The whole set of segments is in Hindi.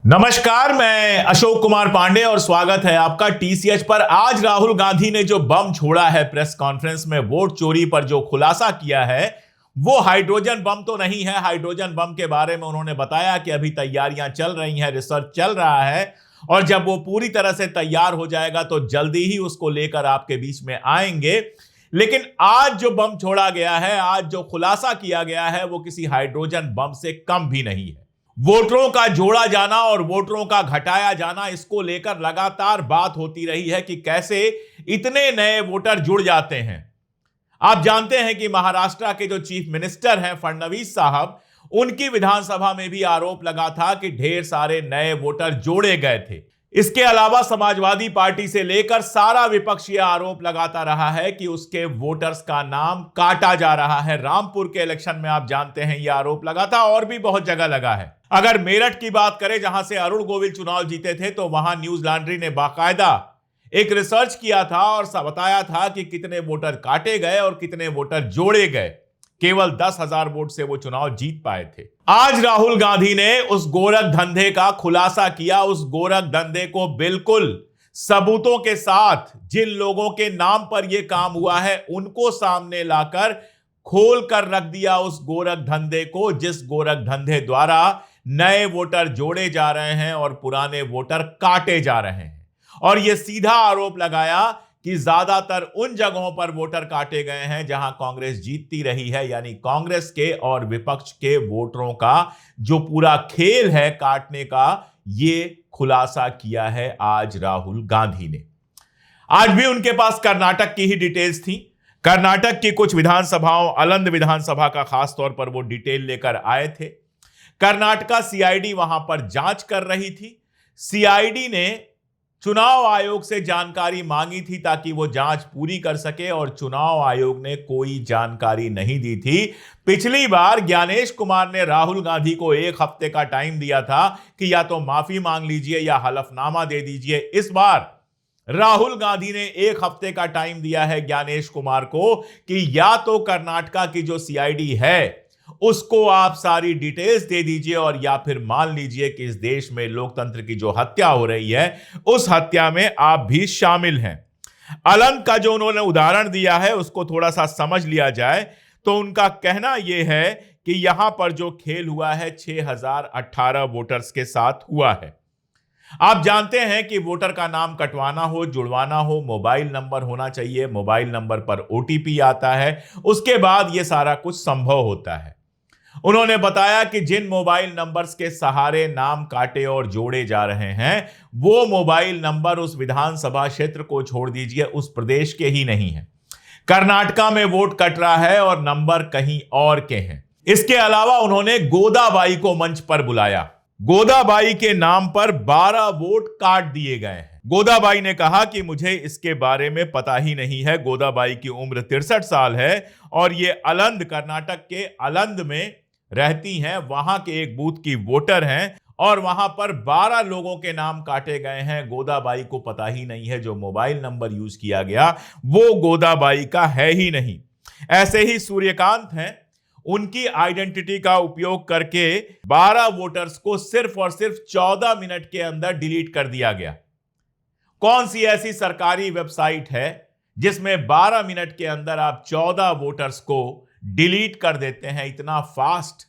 नमस्कार, मैं अशोक कुमार पांडे और स्वागत है आपका टीसीएच पर। आज राहुल गांधी ने जो बम छोड़ा है प्रेस कॉन्फ्रेंस में, वोट चोरी पर जो खुलासा किया है वो हाइड्रोजन बम तो नहीं है। हाइड्रोजन बम के बारे में उन्होंने बताया कि अभी तैयारियां चल रही हैं, रिसर्च चल रहा है और जब वो पूरी तरह से तैयार हो जाएगा तो जल्दी ही उसको लेकर आपके बीच में आएंगे। लेकिन आज जो बम छोड़ा गया है, आज जो खुलासा किया गया है, वो किसी हाइड्रोजन बम से कम भी नहीं है। वोटरों का जोड़ा जाना और वोटरों का घटाया जाना, इसको लेकर लगातार बात होती रही है कि कैसे इतने नए वोटर जुड़ जाते हैं। आप जानते हैं कि महाराष्ट्र के जो चीफ मिनिस्टर हैं फडणवीस साहब, उनकी विधानसभा में भी आरोप लगा था कि ढेर सारे नए वोटर जोड़े गए थे। इसके अलावा समाजवादी पार्टी से लेकर सारा विपक्ष यह आरोप लगाता रहा है कि उसके वोटर्स का नाम काटा जा रहा है। रामपुर के इलेक्शन में आप जानते हैं यह आरोप लगा था और भी बहुत जगह लगा है। अगर मेरठ की बात करें, जहां से अरुण गोविल चुनाव जीते थे, तो वहां न्यूज लॉन्ड्री ने बाकायदा एक रिसर्च किया था और बताया था कि कितने वोटर काटे गए और कितने वोटर जोड़े गए। केवल 10,000 वोट से वो चुनाव जीत पाए थे। आज राहुल गांधी ने उस गोरख धंधे का खुलासा किया। उस गोरख धंधे को बिल्कुल सबूतों के साथ, जिन लोगों के नाम पर यह काम हुआ है उनको सामने लाकर खोल कर रख दिया उस गोरख धंधे को, जिस गोरख धंधे द्वारा नए वोटर जोड़े जा रहे हैं और पुराने वोटर काटे जा रहे हैं। और यह सीधा आरोप लगाया कि ज्यादातर उन जगहों पर वोटर काटे गए हैं जहां कांग्रेस जीतती रही है, यानी कांग्रेस के और विपक्ष के वोटरों का जो पूरा खेल है काटने का, यह खुलासा किया है आज राहुल गांधी ने। आज भी उनके पास कर्नाटक की ही डिटेल्स थी। कर्नाटक की कुछ विधानसभाओं, अलंद विधानसभा का खास तौर पर वो डिटेल लेकर आए थे। कर्नाटका सीआईडी वहां पर जांच कर रही थी। सीआईडी ने चुनाव आयोग से जानकारी मांगी थी ताकि वो जांच पूरी कर सके और चुनाव आयोग ने कोई जानकारी नहीं दी थी। पिछली बार ज्ञानेश कुमार ने राहुल गांधी को 1 हफ्ते का टाइम दिया था कि या तो माफी मांग लीजिए या हलफनामा दे दीजिए। इस बार राहुल गांधी ने 1 हफ्ते का टाइम दिया है ज्ञानेश कुमार को कि या तो कर्नाटका की जो सीआईडी है उसको आप सारी डिटेल्स दे दीजिए और या फिर मान लीजिए कि इस देश में लोकतंत्र की जो हत्या हो रही है उस हत्या में आप भी शामिल हैं। अलंग का जो उन्होंने उदाहरण दिया है उसको थोड़ा सा समझ लिया जाए तो उनका कहना यह है कि यहां पर जो खेल हुआ है 6018 वोटर्स के साथ हुआ है। आप जानते हैं कि वोटर का नाम कटवाना हो, जुड़वाना हो, मोबाइल नंबर होना चाहिए। मोबाइल नंबर पर ओटीपी आता है, उसके बाद यह सारा कुछ संभव होता है। उन्होंने बताया कि जिन मोबाइल नंबर्स के सहारे नाम काटे और जोड़े जा रहे हैं, वो मोबाइल नंबर उस विधानसभा क्षेत्र को छोड़ दीजिए, उस प्रदेश के ही नहीं है। कर्नाटका में वोट कट रहा है और नंबर कहीं और के हैं। इसके अलावा उन्होंने गोदाबाई को मंच पर बुलाया। गोदाबाई के नाम पर 12 वोट काट दिए गए हैं। गोदाबाई ने कहा कि मुझे इसके बारे में पता ही नहीं है। गोदाबाई की उम्र 63 साल है और ये अलंद, कर्नाटक के अलंद में रहती हैं। वहां के एक बूथ की वोटर हैं और वहां पर 12 लोगों के नाम काटे गए हैं। गोदाबाई को पता ही नहीं है, जो मोबाइल नंबर यूज किया गया वो गोदाबाई का है ही नहीं। ऐसे ही सूर्यकांत हैं, उनकी आइडेंटिटी का उपयोग करके 12 वोटर्स को सिर्फ और सिर्फ 14 मिनट के अंदर डिलीट कर दिया गया। कौन सी ऐसी सरकारी वेबसाइट है जिसमें 12 मिनट के अंदर आप 14 वोटर्स को डिलीट कर देते हैं इतना फास्ट?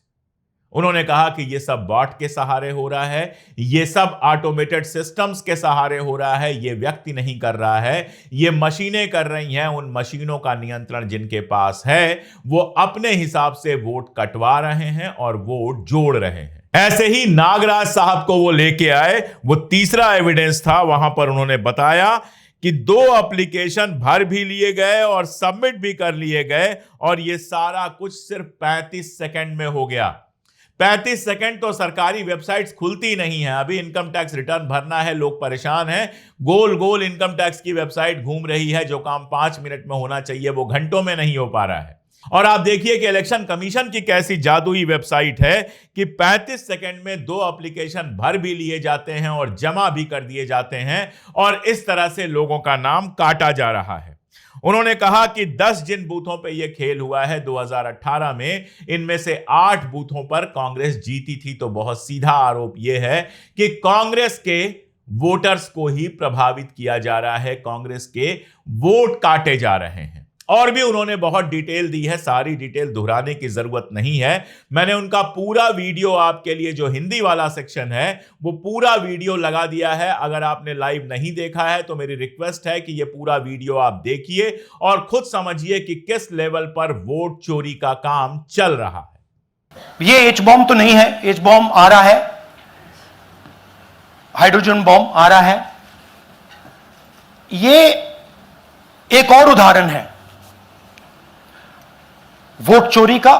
उन्होंने कहा कि यह सब बॉट के सहारे हो रहा है, यह सब ऑटोमेटेड सिस्टम्स के सहारे हो रहा है, यह व्यक्ति नहीं कर रहा है, यह मशीनें कर रही हैं। उन मशीनों का नियंत्रण जिनके पास है वो अपने हिसाब से वोट कटवा रहे हैं और वोट जोड़ रहे हैं। ऐसे ही नागराज साहब को वो लेके आए, वो तीसरा एविडेंस था। वहां पर उन्होंने बताया कि 2 एप्लीकेशन भर भी लिए गए और सबमिट भी कर लिए गए और यह सारा कुछ सिर्फ 35 सेकंड में हो गया। 35 सेकंड तो सरकारी वेबसाइट्स खुलती नहीं है। अभी इनकम टैक्स रिटर्न भरना है, लोग परेशान हैं। गोल गोल इनकम टैक्स की वेबसाइट घूम रही है। जो काम 5 मिनट में होना चाहिए वो घंटों में नहीं हो पा रहा है। और आप देखिए कि इलेक्शन कमीशन की कैसी जादुई वेबसाइट है कि 35 सेकंड में 2 एप्लीकेशन भर भी लिए जाते हैं और जमा भी कर दिए जाते हैं और इस तरह से लोगों का नाम काटा जा रहा है। उन्होंने कहा कि 10 जिन बूथों पे यह खेल हुआ है 2018 में, इनमें से 8 बूथों पर कांग्रेस जीती थी। तो बहुत सीधा आरोप यह है कि कांग्रेस के वोटर्स को ही प्रभावित किया जा रहा है, कांग्रेस के वोट काटे जा रहे हैं। और भी उन्होंने बहुत डिटेल दी है, सारी डिटेल दोहराने की जरूरत नहीं है। मैंने उनका पूरा वीडियो आपके लिए, जो हिंदी वाला सेक्शन है, वो पूरा वीडियो लगा दिया है। अगर आपने लाइव नहीं देखा है तो मेरी रिक्वेस्ट है कि ये पूरा वीडियो आप देखिए और खुद समझिए कि किस लेवल पर वोट चोरी का काम चल रहा है। ये एच बॉम्ब तो नहीं है, एच बॉम्ब आ रहा है, हाइड्रोजन बॉम्ब आ रहा है। ये एक और उदाहरण है वोट चोरी का।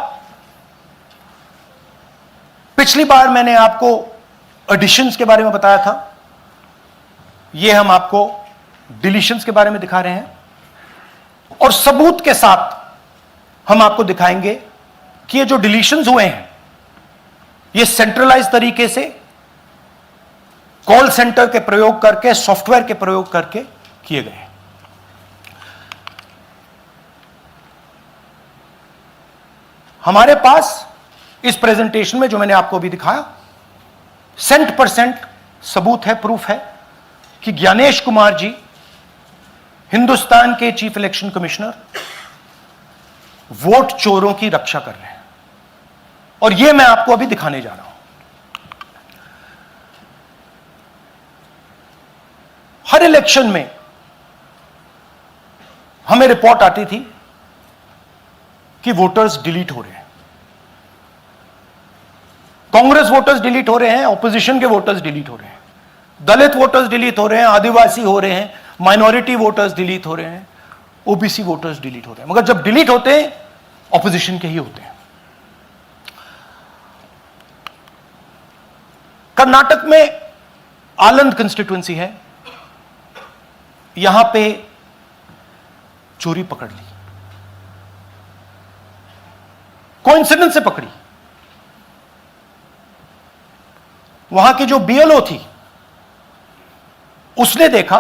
पिछली बार मैंने आपको एडिशंस के बारे में बताया था, यह हम आपको डिलीशंस के बारे में दिखा रहे हैं, और सबूत के साथ हम आपको दिखाएंगे कि ये जो डिलीशंस हुए हैं ये सेंट्रलाइज तरीके से कॉल सेंटर के प्रयोग करके, सॉफ्टवेयर के प्रयोग करके किए गए हैं। हमारे पास इस प्रेजेंटेशन में जो मैंने आपको अभी दिखाया 100% सबूत है, प्रूफ है कि ज्ञानेश कुमार जी हिंदुस्तान के चीफ इलेक्शन कमिश्नर वोट चोरों की रक्षा कर रहे हैं, और यह मैं आपको अभी दिखाने जा रहा हूं। हर इलेक्शन में हमें रिपोर्ट आती थी कि वोटर्स डिलीट हो रहे हैं, कांग्रेस वोटर्स डिलीट हो रहे हैं, ऑपोजिशन के वोटर्स डिलीट हो रहे हैं, दलित वोटर्स डिलीट हो रहे हैं, आदिवासी हो रहे हैं, माइनॉरिटी वोटर्स डिलीट हो रहे हैं, ओबीसी वोटर्स डिलीट हो रहे हैं। मगर जब डिलीट होते हैं ऑपोजिशन के ही होते हैं। कर्नाटक में आलंद कंस्टिट्यूएंसी है, यहां पे चोरी पकड़ ली, कोइंसिडेंस से पकड़ी। वहां की जो बीएलओ थी उसने देखा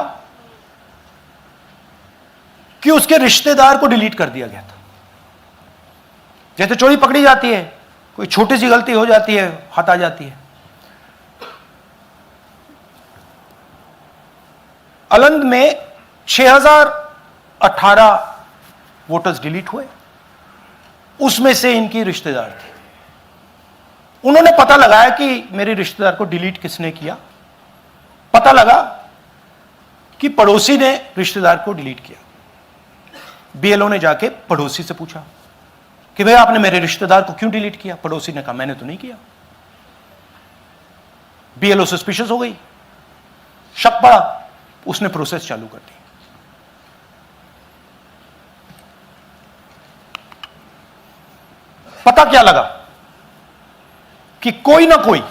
कि उसके रिश्तेदार को डिलीट कर दिया गया था। जैसे चोरी पकड़ी जाती है, कोई छोटी सी गलती हो जाती है, हाथ आ जाती है। अलंद में 6018 वोटर्स डिलीट हुए, उसमें से इनकी रिश्तेदार थे। उन्होंने पता लगाया कि मेरे रिश्तेदार को डिलीट किसने किया। पता लगा कि पड़ोसी ने रिश्तेदार को डिलीट किया। बीएलओ ने जाके पड़ोसी से पूछा कि भाई आपने मेरे रिश्तेदार को क्यों डिलीट किया। पड़ोसी ने कहा मैंने तो नहीं किया। बीएलओ सस्पिशियस हो गई, शक पड़ा, उसने प्रोसेस चालू कर दी। पता क्या लगा कि कोई ना कोई,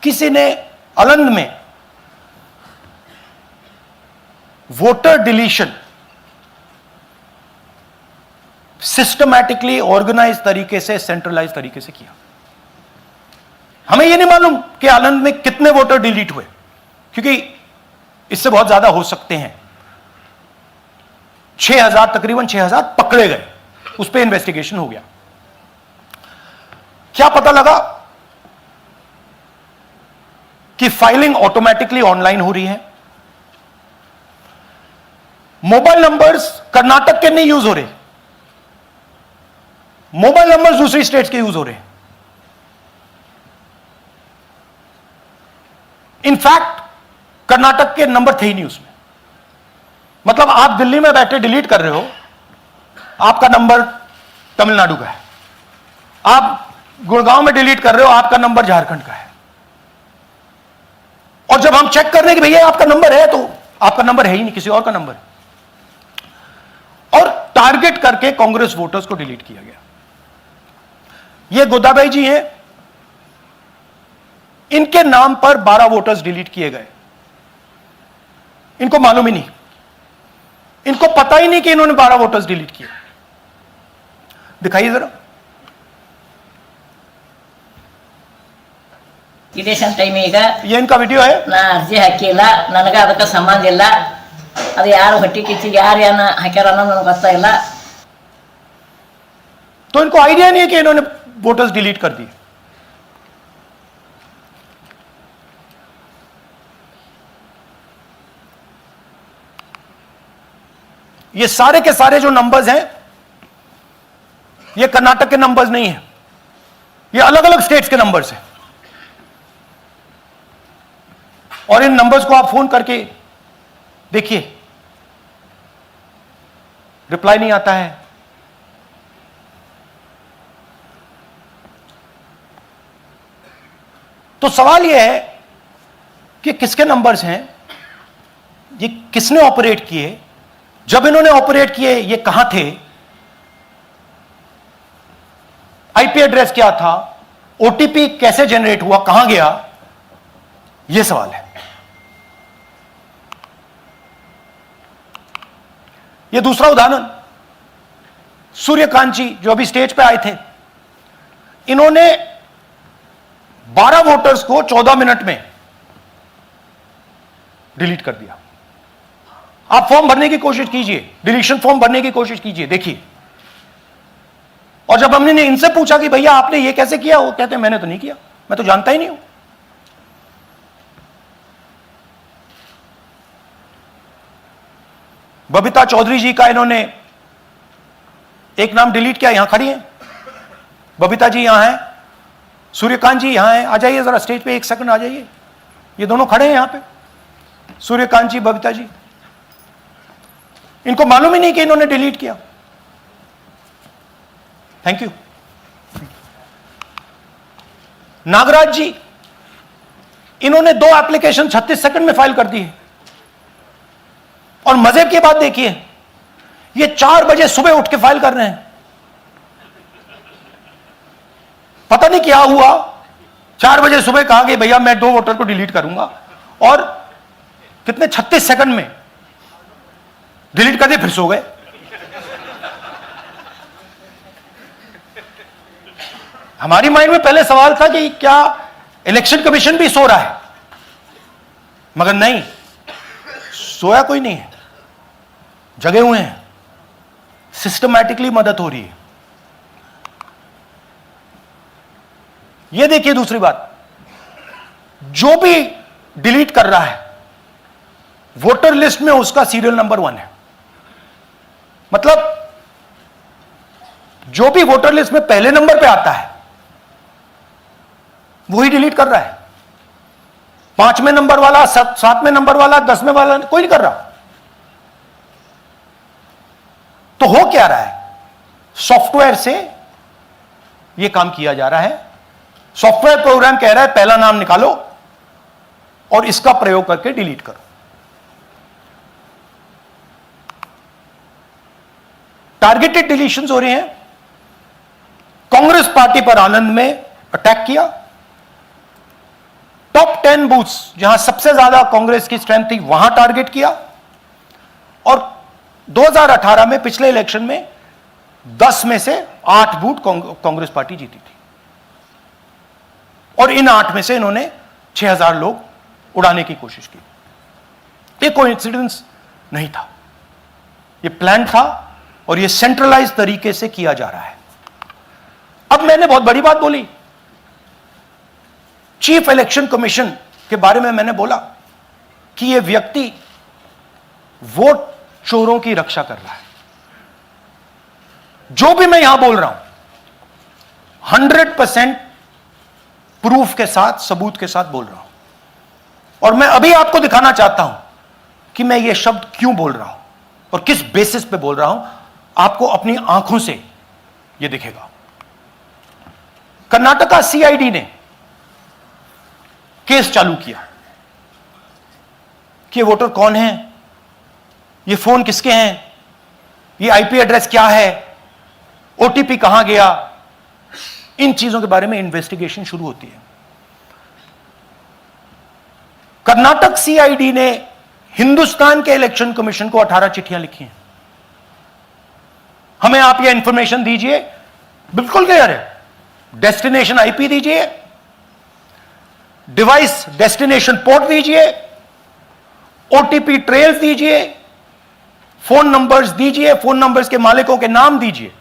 किसी ने अलंद में वोटर डिलीशन सिस्टमैटिकली ऑर्गेनाइज तरीके से, सेंट्रलाइज तरीके से किया। हमें यह नहीं मालूम कि आलंद में कितने वोटर डिलीट हुए, क्योंकि इससे बहुत ज्यादा हो सकते हैं। 6000, तकरीबन 6000 पकड़े गए, उस पर इन्वेस्टिगेशन हो गया। क्या पता लगा कि फाइलिंग ऑटोमेटिकली ऑनलाइन हो रही है। मोबाइल नंबर्स कर्नाटक के नहीं यूज हो रहे, मोबाइल नंबर्स दूसरी स्टेट्स के यूज हो रहे हैं। इनफैक्ट कर्नाटक के नंबर थे ही नहीं उसमें। मतलब आप दिल्ली में बैठे डिलीट कर रहे हो, आपका नंबर तमिलनाडु का है। आप गुड़गांव में डिलीट कर रहे हो, आपका नंबर झारखंड का है। और जब हम चेक कर रहे हैं कि भैया आपका नंबर है, तो आपका नंबर है ही नहीं, किसी और का नंबर है। और टारगेट करके कांग्रेस वोटर्स को डिलीट किया गया। ये गोदाबाई जी हैं, इनके नाम पर 12 वोटर्स डिलीट किए गए। इनको मालूम ही नहीं, इनको पता ही नहीं कि इन्होंने 12 वोटर्स डिलीट किए। दिखाइए जरा। ಇದೇ ಟೈಮ್ ಈಗ ये इनका वीडियो है। ನಾ ಅರ್ಜಿ ಹಾಕಿಲ್ಲ, ನನಗೆ ಅದಕ್ಕೆ ಸಂಬಂಧ ಇಲ್ಲ, ಅದು ಯಾರು ಹೊಟ್ಟೆ ಕಿಚ್ಚಿಗೆ ಯಾರು ಏನ ಹಾಕ್ಯಾರ ಅನ್ನೋದು ನನಗೆ ಗೊತ್ತಾಗಿಲ್ಲ. तो इनको आइडिया नहीं है कि इन्होंने वोटर्स डिलीट कर दिए. ये सारे के सारे जो नंबर्स हैं ये कर्नाटक के नंबर्स नहीं है, ये अलग अलग स्टेट्स के नंबर्स हैं. और इन नंबर्स को आप फोन करके देखिए, रिप्लाई नहीं आता है. तो सवाल यह है कि किसके नंबर्स हैं, ये किसने ऑपरेट किए, जब इन्होंने ऑपरेट किए ये कहां थे, आईपी एड्रेस क्या था, ओटीपी कैसे जनरेट हुआ, कहां गया, यह सवाल है. यह दूसरा उदाहरण, सूर्यकांत जी जो अभी स्टेज पे आए थे, इन्होंने 12 वोटर्स को 14 मिनट में डिलीट कर दिया. आप फॉर्म भरने की कोशिश कीजिए, डिलीशन फॉर्म भरने की कोशिश कीजिए, देखिए. और जब हमने इनसे पूछा कि भैया आपने ये कैसे किया, वो कहते हैं मैंने तो नहीं किया, मैं तो जानता ही नहीं हूं. बबीता चौधरी जी का इन्होंने एक नाम डिलीट किया, यहां खड़ी हैं बबीता जी, यहां हैं. सूर्यकांत जी यहां हैं, आ जाइए जरा स्टेज पे, एक सेकंड आ जाइए. ये दोनों खड़े हैं यहां पे, सूर्यकांत जी, बबीता जी. इनको मालूम ही नहीं कि इन्होंने डिलीट किया. Thank you. नागराज जी, इन्होंने 2 एप्लीकेशन 36 सेकंड में फाइल कर दी है. और मजे की बात देखिए, ये 4 बजे सुबह उठ के फाइल कर रहे हैं. पता नहीं क्या हुआ, 4 बजे सुबह कहा कि भैया मैं 2 वोटर को डिलीट करूंगा, और कितने 36 सेकंड में डिलीट कर दिए, फिर सो गए. हमारी माइंड में पहले सवाल था कि क्या इलेक्शन कमीशन भी सो रहा है, मगर नहीं, सोया कोई नहीं है, जगे हुए हैं. सिस्टमैटिकली मदद हो रही है. यह देखिए दूसरी बात, जो भी डिलीट कर रहा है वोटर लिस्ट में उसका सीरियल नंबर 1 है. मतलब जो भी वोटर लिस्ट में पहले नंबर पे आता है वही डिलीट कर रहा है. 5वें नंबर वाला, 7वें नंबर वाला, 10वें वाला कोई नहीं कर रहा. तो हो क्या रहा है, सॉफ्टवेयर से यह काम किया जा रहा है. सॉफ्टवेयर प्रोग्राम कह रहा है पहला नाम निकालो और इसका प्रयोग करके डिलीट करो. टारगेटेड डिलीशंस हो रहे हैं. कांग्रेस पार्टी पर आनंद में अटैक किया. टॉप 10 बूथ्स जहां सबसे ज्यादा कांग्रेस की स्ट्रेंथ थी वहां टारगेट किया. और 2018 में पिछले इलेक्शन में 10 में से 8 बूथ कांग्रेस पार्टी जीती थी. और इन 8 में से इन्होंने 6000 लोग उड़ाने की कोशिश की. ये कोइंसिडेंस नहीं था, ये प्लान था और ये सेंट्रलाइज तरीके से किया जा रहा है. अब मैंने बहुत बड़ी बात बोली, चीफ इलेक्शन कमीशन के बारे में मैंने बोला कि यह व्यक्ति वोट चोरों की रक्षा कर रहा है. जो भी मैं यहां बोल रहा हूं 100% प्रूफ के साथ, सबूत के साथ बोल रहा हूं. और मैं अभी आपको दिखाना चाहता हूं कि मैं ये शब्द क्यों बोल रहा हूं और किस बेसिस पे बोल रहा हूं. आपको अपनी आंखों से यह दिखेगा. कर्नाटका सीआईडी ने केस चालू किया कि वोटर कौन है, ये फोन किसके हैं, ये आईपी एड्रेस क्या है, ओटीपी कहां गया. इन चीजों के बारे में इन्वेस्टिगेशन शुरू होती है. कर्नाटक सीआईडी ने हिंदुस्तान के इलेक्शन कमीशन को 18 चिट्ठियां लिखी हैं. हमें आप यह इंफॉर्मेशन दीजिए, बिल्कुल क्लियर है. डेस्टिनेशन आईपी दीजिए, डिवाइस डेस्टिनेशन पोर्ट दीजिए, ओटीपी ट्रेल्स दीजिए, फोन नंबर्स दीजिए, फोन नंबर्स के मालिकों के नाम दीजिए।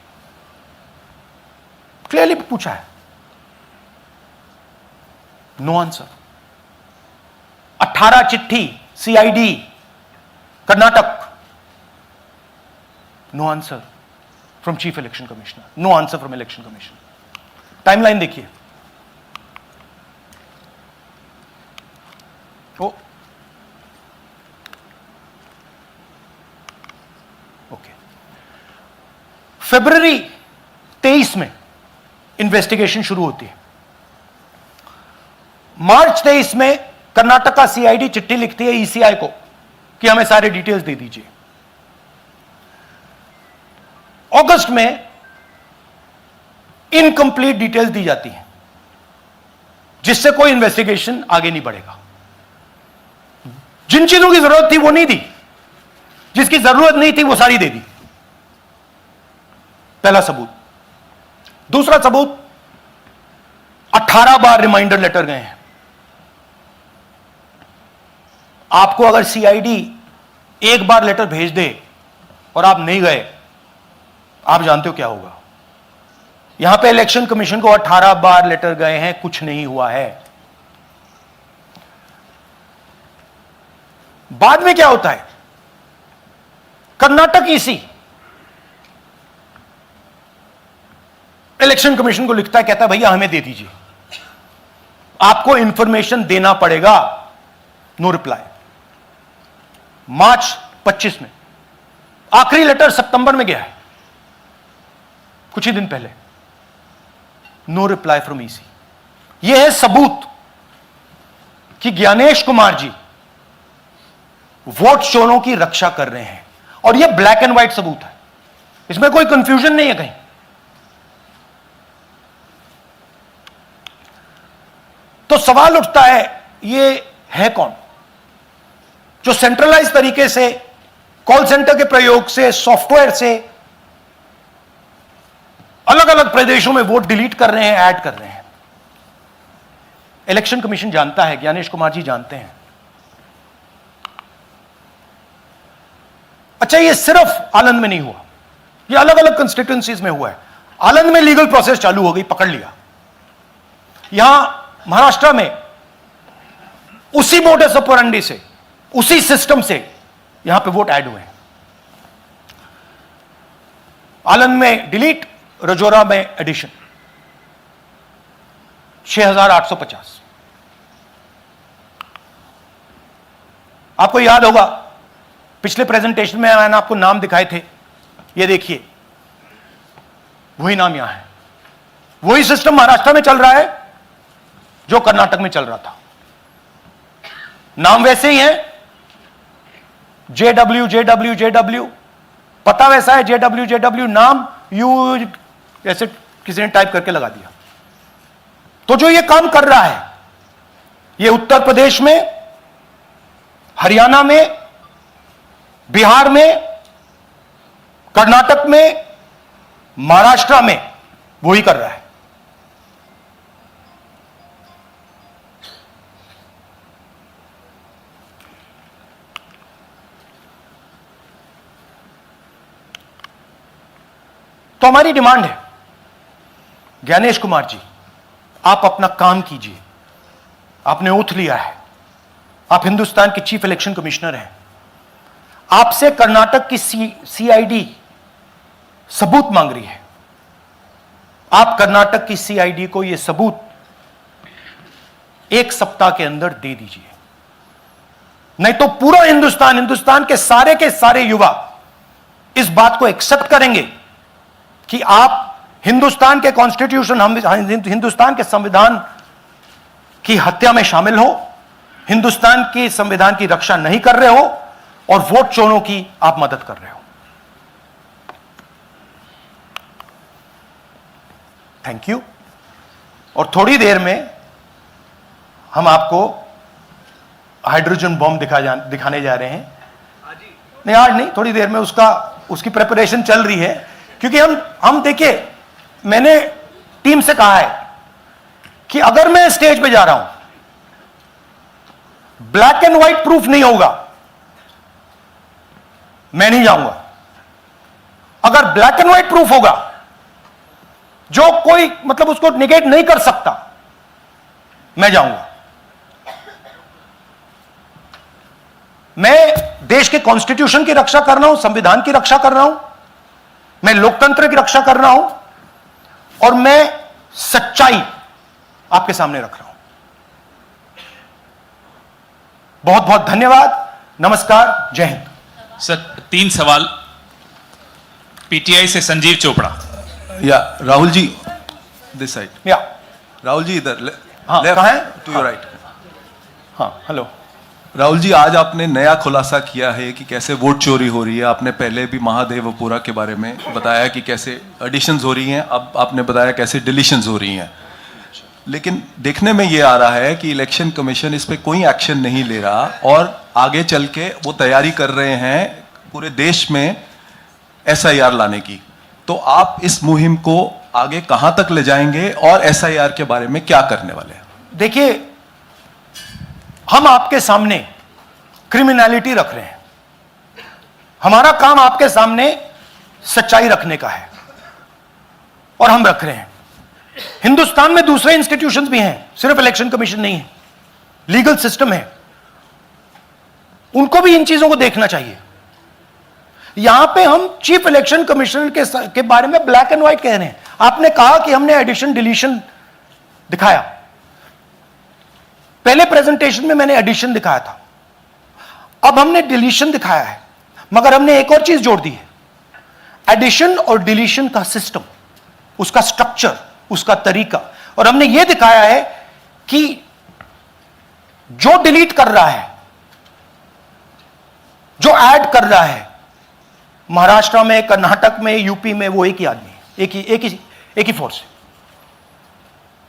क्लियरली पूछा है, नो आंसर। 18 चिट्ठी CID Karnataka, no answer from chief election commissioner, no answer from election commission. Timeline देखिए, ओके, फरवरी 23 में इन्वेस्टिगेशन शुरू होती है। मार्च 23 में कर्नाटक का सीआईडी चिट्ठी लिखती है ईसीआई को कि हमें सारे डिटेल्स दे दीजिए। अगस्त में इनकंप्लीट डिटेल्स दी जाती हैं, जिससे कोई इन्वेस्टिगेशन आगे नहीं बढ़ेगा। जिन चीजों की जरूरत थी वो नहीं दी, जिसकी जरूरत नहीं थी वो सारी दे दी। पहला सबूत। दूसरा सबूत, 18 बार रिमाइंडर लेटर गए हैं। आपको अगर सीआईडी एक बार लेटर भेज दे और आप नहीं गए, आप जानते हो क्या होगा। यहां पे इलेक्शन कमीशन को 18 बार लेटर गए हैं, कुछ नहीं हुआ है। बाद में क्या होता है, कर्नाटक ईसी इलेक्शन कमीशन को लिखता है, कहता है भैया हमें दे दीजिए, आपको इंफॉर्मेशन देना पड़ेगा। No reply. मार्च 25 में आखिरी लेटर सितंबर में गया है, कुछ ही दिन पहले। No reply from EC. यह है सबूत कि ज्ञानेश कुमार जी वोट चोरों की रक्षा कर रहे हैं, और यह ब्लैक एंड व्हाइट सबूत है, इसमें कोई कंफ्यूजन नहीं है कहीं। तो सवाल उठता है, यह है कौन जो सेंट्रलाइज तरीके से कॉल सेंटर के प्रयोग से, सॉफ्टवेयर से अलग अलग प्रदेशों में वोट डिलीट कर रहे हैं, ऐड कर रहे हैं। इलेक्शन कमीशन जानता है, ज्ञानेश कुमार जी जानते हैं। अच्छा, ये सिर्फ आनंद में नहीं हुआ, ये अलग अलग कंस्टिट्यूएंसीज में हुआ है। आनंद में लीगल प्रोसेस चालू हो गई, पकड़ लिया। यहां महाराष्ट्र में उसी मोडस ऑपरेंडी से, उसी सिस्टम से यहां पे वोट ऐड हुए हैं। आनंद में डिलीट, रजौरा में एडिशन। 6850। आपको याद होगा पिछले प्रेजेंटेशन में मैंने आपको नाम दिखाए थे, ये देखिए वही नाम यहां है। वही सिस्टम महाराष्ट्र में चल रहा है जो कर्नाटक में चल रहा था। नाम वैसे ही है, जेडब्ल्यू जेडब्ल्यू जेडब्ल्यू, पता वैसा है, जेडब्ल्यू जेडब्ल्यू, नाम यू ऐसे किसी ने टाइप करके लगा दिया। तो जो ये काम कर रहा है, ये उत्तर प्रदेश में, हरियाणा में, बिहार में, कर्नाटक में, महाराष्ट्र में वही कर रहा है। तो हमारी डिमांड है, ज्ञानेश कुमार जी, आप अपना काम कीजिए। आपने ओथ लिया है, आप हिंदुस्तान के चीफ इलेक्शन कमिश्नर हैं। आपसे कर्नाटक की सीआईडी सबूत मांग रही है। आप कर्नाटक की सीआईडी को यह सबूत 1 सप्ताह के अंदर दे दीजिए, नहीं तो पूरा हिंदुस्तान के सारे युवा इस बात को एक्सेप्ट करेंगे कि आप हिंदुस्तान के कॉन्स्टिट्यूशन, हिंदुस्तान के संविधान की हत्या में शामिल हो, हिंदुस्तान की संविधान की रक्षा नहीं कर रहे हो और वोट चोरों की आप मदद कर रहे हो। Thank you. और थोड़ी देर में हम आपको हाइड्रोजन बॉम्ब दिखाने जा रहे हैं। नहीं, आज नहीं, थोड़ी देर में उसकी प्रिपरेशन चल रही है। क्योंकि हम देखिए, मैंने टीम से कहा है कि अगर मैं स्टेज पे जा रहा हूं, ब्लैक एंड व्हाइट प्रूफ नहीं होगा, मैं नहीं जाऊंगा। अगर ब्लैक एंड व्हाइट प्रूफ होगा जो कोई मतलब उसको निगेट नहीं कर सकता, मैं जाऊंगा। मैं देश के कॉन्स्टिट्यूशन की रक्षा कर रहा हूं, संविधान की रक्षा कर रहा हूं, मैं लोकतंत्र की रक्षा कर रहा हूं और मैं सच्चाई आपके सामने रख रहा हूं। बहुत बहुत धन्यवाद, नमस्कार, जय हिंद। सर 3 सवाल। पीटीआई से संजीव चोपड़ा। या राहुल जी, दिस साइड। या राहुल जी इधर, हाँ, कहाँ है? To your right. हाँ, हेलो। राहुल जी, आज आपने नया खुलासा किया है कि कैसे वोट चोरी हो रही है। आपने पहले भी महादेवपुरा के बारे में बताया कि कैसे एडिशंस हो रही हैं, अब आपने बताया कैसे डिलीशंस हो रही हैं। लेकिन देखने में ये आ रहा है कि इलेक्शन कमीशन इस पे कोई एक्शन नहीं ले रहा और आगे चल के वो तैयारी कर रहे हैं पूरे देश में एसआईआर लाने की। तो आप इस मुहिम को आगे कहां तक ले जाएंगे और एसआईआर के बारे में क्या करने वाले हैं? देखिए, हम आपके सामने क्रिमिनलिटी रख रहे हैं, हमारा काम आपके सामने सच्चाई रखने का है और हम रख रहे हैं। हिंदुस्तान में दूसरे इंस्टीट्यूशंस भी हैं, सिर्फ इलेक्शन कमीशन नहीं है, लीगल सिस्टम है, उनको भी इन चीजों को देखना चाहिए। यहां पे हम चीफ इलेक्शन कमिश्नर के बारे में ब्लैक एंड व्हाइट कह रहे हैं। आपने कहा कि हमने एडिशन डिलीशन दिखाया, पहले प्रेजेंटेशन में मैंने एडिशन दिखाया था, अब हमने डिलीशन दिखाया है, मगर हमने एक और चीज जोड़ दी है। एडिशन और डिलीशन का सिस्टम, उसका स्ट्रक्चर, उसका तरीका, और हमने यह दिखाया है कि जो डिलीट कर रहा है, जो ऐड कर रहा है, महाराष्ट्र में, कर्नाटक में, यूपी में, वो एक ही आदमी है, एक ही फोर्स है।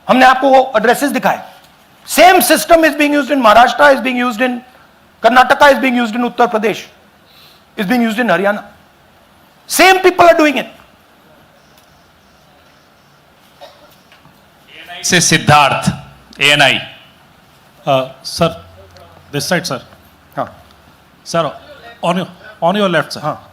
हमने आपको वो एड्रेसेस दिखाए। Same system is being used in Maharashtra, is being used in Karnataka, is being used in Uttar Pradesh, is being used in Haryana. Same people are doing it. Say Siddharth, ANI. Sir, this side sir. हाँ sir, on your left sir. हाँ,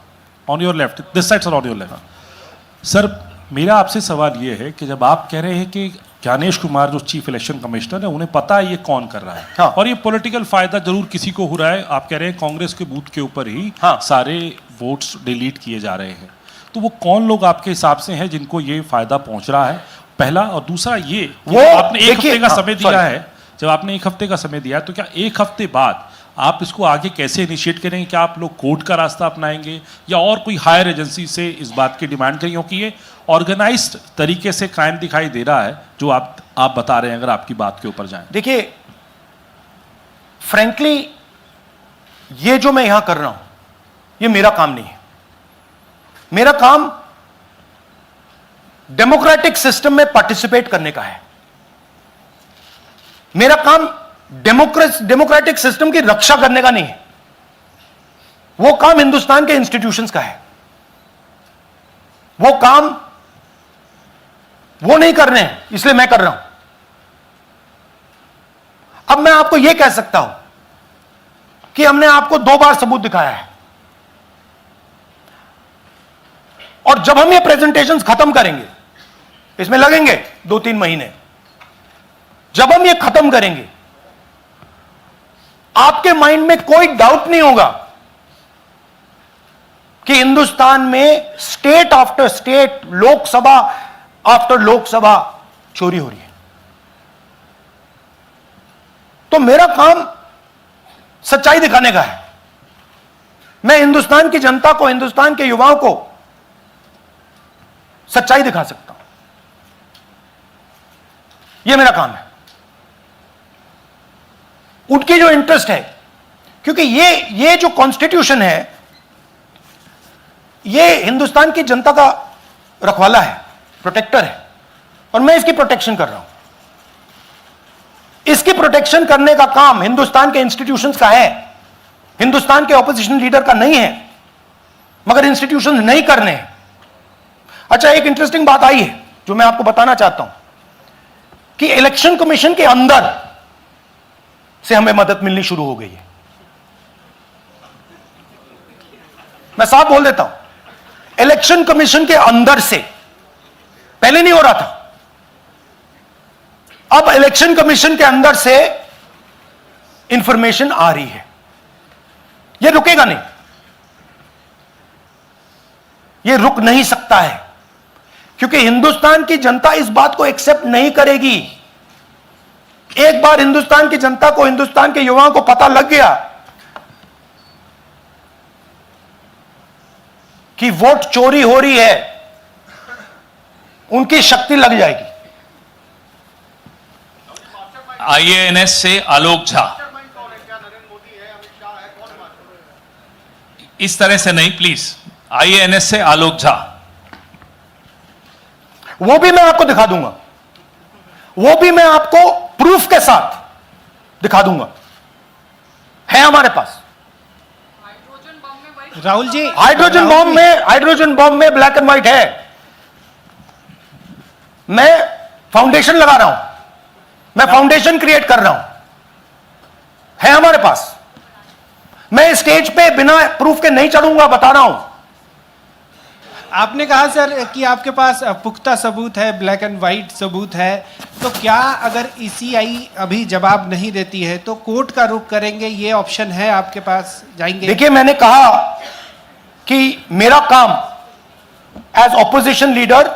on your left, this side sir, on your left. Sir, मेरा आपसे सवाल ये है कि जब आप कह रहे हैं कि ज्ञानेश कुमार जो चीफ इलेक्शन कमिश्नर है, उन्हें पता है ये कौन कर रहा है, हाँ। और ये पॉलिटिकल फायदा जरूर किसी को हो रहा है। आप कह रहे हैं कांग्रेस के बूथ के ऊपर ही हाँ। सारे वोट्स डिलीट किए जा रहे हैं, तो वो कौन लोग आपके हिसाब से हैं जिनको ये फायदा पहुंच रहा है, पहला। और दूसरा ये कि वो आपने एक देखिए, हफ्ते का हाँ, समय दिया है, जब आपने एक हफ्ते का समय दिया है, तो क्या एक हफ्ते बाद आप इसको आगे कैसे इनिशिएट करेंगे? क्या आप लोग कोर्ट का रास्ता अपनाएंगे या और कोई हायर एजेंसी से इस बात की डिमांड करेंगे? क्योंकि ये ऑर्गेनाइज्ड तरीके से क्राइम दिखाई दे रहा है जो आप बता रहे हैं, अगर आपकी बात के ऊपर जाएं। देखिए, फ्रैंकली ये जो मैं यहां कर रहा हूं, ये मेरा काम नहीं है। मेरा काम डेमोक्रेटिक सिस्टम में पार्टिसिपेट करने का है। मेरा काम डेमोक्रेटिक सिस्टम की रक्षा करने का नहीं है। वो काम हिंदुस्तान के इंस्टीट्यूशंस का है। वो काम वो नहीं कर रहे हैं, इसलिए मैं कर रहा हूं। अब मैं आपको यह कह सकता हूं कि हमने आपको 2 बार सबूत दिखाया है, और जब हम ये प्रेजेंटेशंस खत्म करेंगे, इसमें लगेंगे 2-3 महीने, जब हम ये खत्म करेंगे, आपके माइंड में कोई डाउट नहीं होगा कि हिंदुस्तान में state after state, Lok Sabha after Lok Sabha चोरी हो रही है। तो मेरा काम सच्चाई दिखाने का है। मैं हिंदुस्तान की जनता को, हिंदुस्तान के युवाओं को सच्चाई दिखा सकता हूं। यह मेरा काम है। उनकी जो इंटरेस्ट है, क्योंकि ये जो कॉन्स्टिट्यूशन है, ये हिंदुस्तान की जनता का रखवाला है, प्रोटेक्टर है, और मैं इसकी प्रोटेक्शन कर रहा हूं। इसकी प्रोटेक्शन करने का काम हिंदुस्तान के इंस्टीट्यूशंस का है, हिंदुस्तान के ऑपोजिशन लीडर का नहीं है, मगर इंस्टीट्यूशंस नहीं करने हैं। अच्छा, एक इंटरेस्टिंग बात आई है जो मैं आपको बताना चाहता हूं कि इलेक्शन कमीशन के अंदर से हमें मदद मिलनी शुरू हो गई है। मैं साफ बोल देता हूं, इलेक्शन कमीशन के अंदर से, पहले नहीं हो रहा था, अब इलेक्शन कमीशन के अंदर से इंफॉर्मेशन आ रही है। यह रुकेगा नहीं, यह रुक नहीं सकता है, क्योंकि हिंदुस्तान की जनता इस बात को एक्सेप्ट नहीं करेगी। एक बार हिंदुस्तान की जनता को, हिंदुस्तान के युवाओं को पता लग गया कि वोट चोरी हो रही है, उनकी शक्ति लग जाएगी। आईएएनएस से आलोक झा, इस तरह से नहीं प्लीज। आईएएनएस से आलोक झा। वो भी मैं आपको दिखा दूंगा, वो भी मैं आपको प्रूफ के साथ दिखा दूंगा, है हमारे पास। राहुल जी, हाइड्रोजन बॉम्ब में ब्लैक एंड व्हाइट है। मैं फाउंडेशन लगा रहा हूं, मैं फाउंडेशन क्रिएट कर रहा हूं, है हमारे पास। मैं स्टेज पे बिना प्रूफ के नहीं चढ़ूंगा, बता रहा हूं। आपने कहा सर कि आपके पास पुख्ता सबूत है, ब्लैक एंड वाइट सबूत है, तो क्या अगर ईसीआई अभी जवाब नहीं देती है तो कोर्ट का रुख करेंगे, ये ऑप्शन है आपके पास, जाएंगे? देखिए, मैंने कहा कि मेरा काम as opposition leader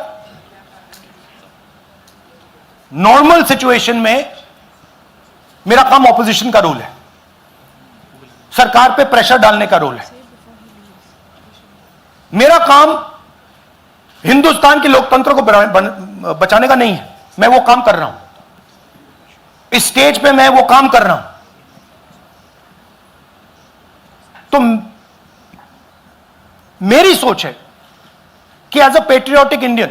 normal situation में, मेरा काम ऑपोजिशन का रोल है, सरकार पे प्रेशर डालने का रोल है। मेरा काम हिंदुस्तान के लोकतंत्र को बचाने का नहीं है। मैं वो काम कर रहा हूं, इस स्टेज पे मैं वो काम कर रहा हूं। तो मेरी सोच है कि as a patriotic Indian,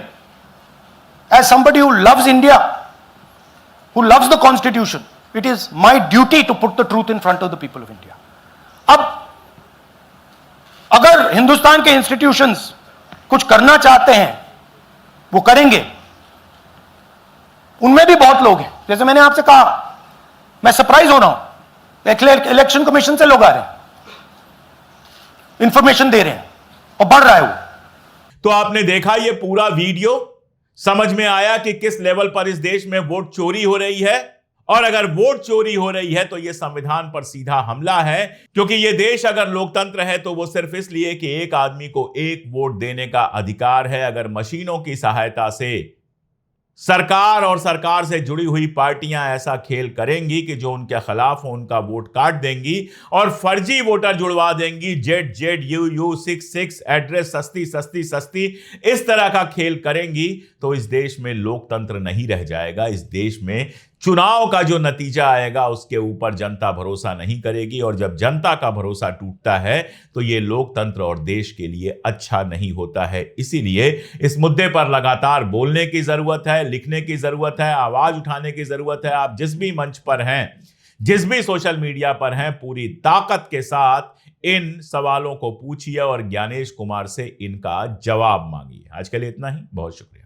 as somebody who loves India, who loves the constitution, it is my duty to put the truth in front of the people of India. अब अगर हिंदुस्तान के इंस्टीट्यूशंस कुछ करना चाहते हैं, वो करेंगे। उनमें भी बहुत लोग हैं, जैसे मैंने आपसे कहा, मैं सरप्राइज हो रहा हूं, इलेक्शन कमीशन से लोग आ रहे हैं, इंफॉर्मेशन दे रहे हैं, और बढ़ रहा है वो। तो आपने देखा ये पूरा वीडियो, समझ में आया कि किस लेवल पर इस देश में वोट चोरी हो रही है। और अगर वोट चोरी हो रही है तो यह संविधान पर सीधा हमला है, क्योंकि यह देश अगर लोकतंत्र है तो वो सिर्फ इसलिए कि एक आदमी को एक वोट देने का अधिकार है। अगर मशीनों की सहायता से सरकार और सरकार से जुड़ी हुई पार्टियां ऐसा खेल करेंगी कि जो उनके खिलाफ हो उनका वोट काट देंगी और फर्जी वोटर जुड़वा देंगी, ZZUU66 एड्रेस सस्ती सस्ती सस्ती, इस तरह का खेल करेंगी, तो इस देश में लोकतंत्र नहीं रह जाएगा। इस देश में चुनाव का जो नतीजा आएगा उसके ऊपर जनता भरोसा नहीं करेगी, और जब जनता का भरोसा टूटता है तो ये लोकतंत्र और देश के लिए अच्छा नहीं होता है। इसीलिए इस मुद्दे पर लगातार बोलने की जरूरत है, लिखने की जरूरत है, आवाज उठाने की जरूरत है। आप जिस भी मंच पर हैं, जिस भी सोशल मीडिया पर हैं, पूरी ताकत के साथ इन सवालों को पूछिए और ज्ञानेश कुमार से इनका जवाब मांगिए। आज के लिए इतना ही, बहुत शुक्रिया।